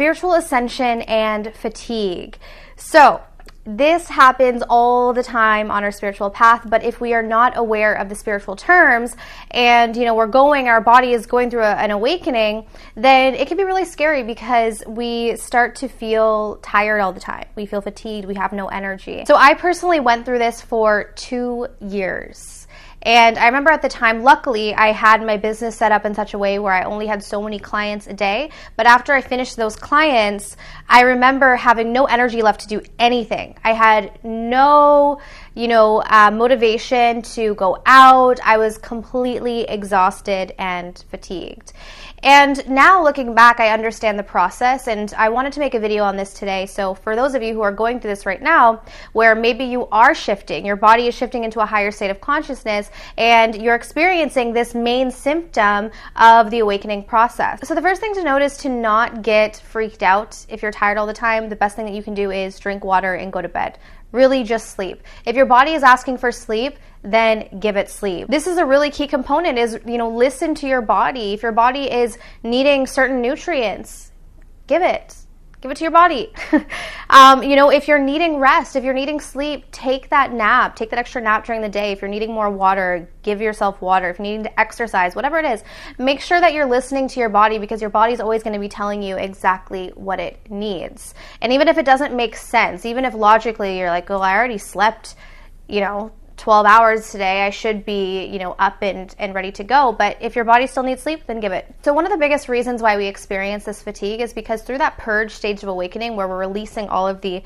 Spiritual ascension and fatigue. So this happens all the time on our spiritual path, but if we are not aware of the spiritual terms and, our body is going through an awakening, then it can be really scary because we start to feel tired all the time. We feel fatigued. We have no energy. So I personally went through this for 2 years. And I remember at the time, luckily, I had my business set up in such a way where I only had so many clients a day. But after I finished those clients, I remember having no energy left to do anything. I had no, motivation to go out. I was completely exhausted and fatigued. And now looking back, I understand the process, and I wanted to make a video on this today. So for those of you who are going through this right now, where maybe you are shifting, your body is shifting into a higher state of consciousness, and you're experiencing this main symptom of the awakening process. So the first thing to note is to not get freaked out. If you're tired all the time, the best thing that you can do is drink water and go to bed. Really just sleep. If your body is asking for sleep, then give it sleep. This is a really key component is, listen to your body. If your body is needing certain nutrients, give it to your body. If you're needing rest, if you're needing sleep, take that extra nap during the day. If you're needing more water, give yourself water. If you're needing to exercise, whatever it is, make sure that you're listening to your body, because your body's always going to be telling you exactly what it needs. And even if it doesn't make sense, even if logically you're like, oh, I already slept, 12 hours today, I should be, up and ready to go. But if your body still needs sleep, then give it. So one of the biggest reasons why we experience this fatigue is because through that purge stage of awakening, where we're releasing all of the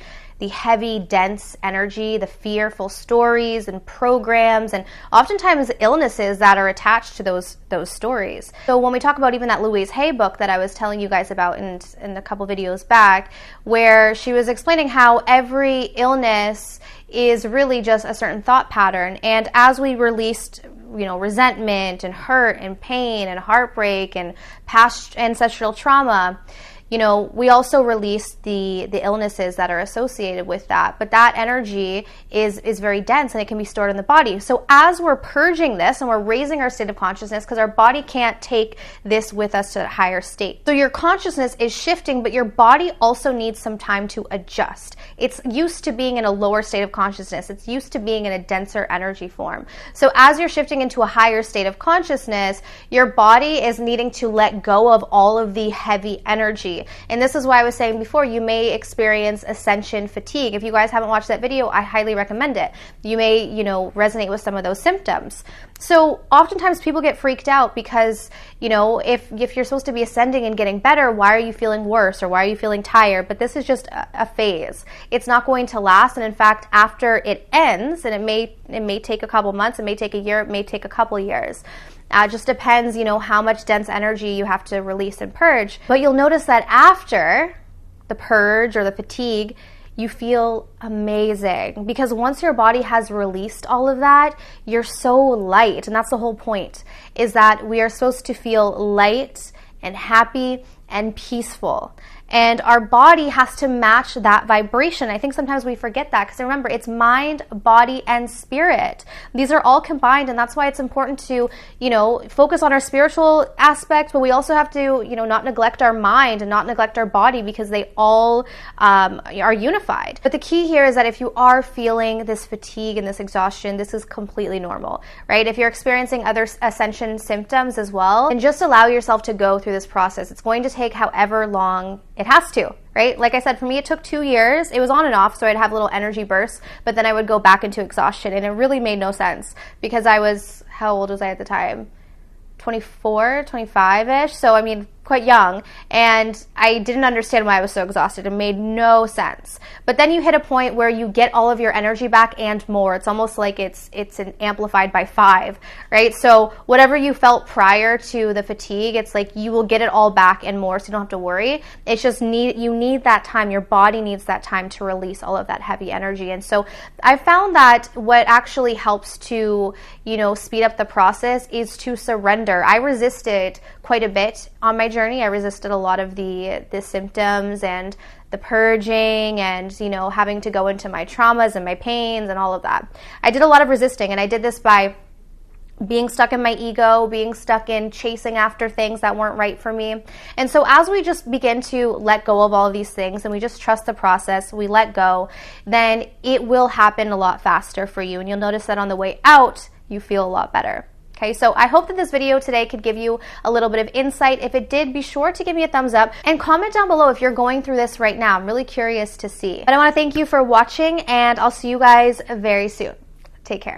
heavy, dense energy, the fearful stories and programs, and oftentimes illnesses that are attached to those stories. So when we talk about even that Louise Hay book that I was telling you guys about in a couple videos back, where she was explaining how every illness is really just a certain thought pattern. And as we released, resentment and hurt and pain and heartbreak and past ancestral trauma, we also release the illnesses that are associated with that. But that energy is very dense and it can be stored in the body. So as we're purging this and we're raising our state of consciousness, because our body can't take this with us to a higher state. So your consciousness is shifting, but your body also needs some time to adjust. It's used to being in a lower state of consciousness. It's used to being in a denser energy form. So as you're shifting into a higher state of consciousness, your body is needing to let go of all of the heavy energy. And this is why I was saying before, you may experience ascension fatigue. If you guys haven't watched that video, I highly recommend it. You may, resonate with some of those symptoms. So oftentimes people get freaked out because, if you're supposed to be ascending and getting better, why are you feeling worse or why are you feeling tired? But this is just a phase. It's not going to last. And in fact, after it ends, and it may take a couple months, it may take a year, it may take a couple years. Just depends, how much dense energy you have to release and purge. But you'll notice that after the purge or the fatigue, you feel amazing, because once your body has released all of that, you're so light. And that's the whole point, is that we are supposed to feel light and happy and peaceful. And our body has to match that vibration. I think sometimes we forget that, because remember, it's mind, body, and spirit. These are all combined, and that's why it's important to, focus on our spiritual aspect, but we also have to, not neglect our mind and not neglect our body, because they all are unified. But the key here is that if you are feeling this fatigue and this exhaustion, this is completely normal, right? If you're experiencing other ascension symptoms as well, and just allow yourself to go through this process. It's going to take however long it has to, right? Like I said, for me, it took 2 years. It was on and off, so I'd have little energy bursts, but then I would go back into exhaustion, and it really made no sense, because how old was I at the time? 24, 25-ish. So, quite young, and I didn't understand why I was so exhausted. It made no sense. But then you hit a point where you get all of your energy back and more. It's almost like it's amplified by 5, right? So whatever you felt prior to the fatigue, it's like you will get it all back and more, so you don't have to worry. It's just you need that time. Your body needs that time to release all of that heavy energy. And so I found that what actually helps to, speed up the process is to surrender. I resisted quite a bit on my journey. I resisted a lot of the symptoms and the purging and, having to go into my traumas and my pains and all of that. I did a lot of resisting, and I did this by being stuck in my ego, being stuck in chasing after things that weren't right for me. And so as we just begin to let go of all of these things and we just trust the process, we let go, then it will happen a lot faster for you. And you'll notice that on the way out, you feel a lot better. Okay, so I hope that this video today could give you a little bit of insight. If it did, be sure to give me a thumbs up and comment down below if you're going through this right now. I'm really curious to see. But I want to thank you for watching, and I'll see you guys very soon. Take care.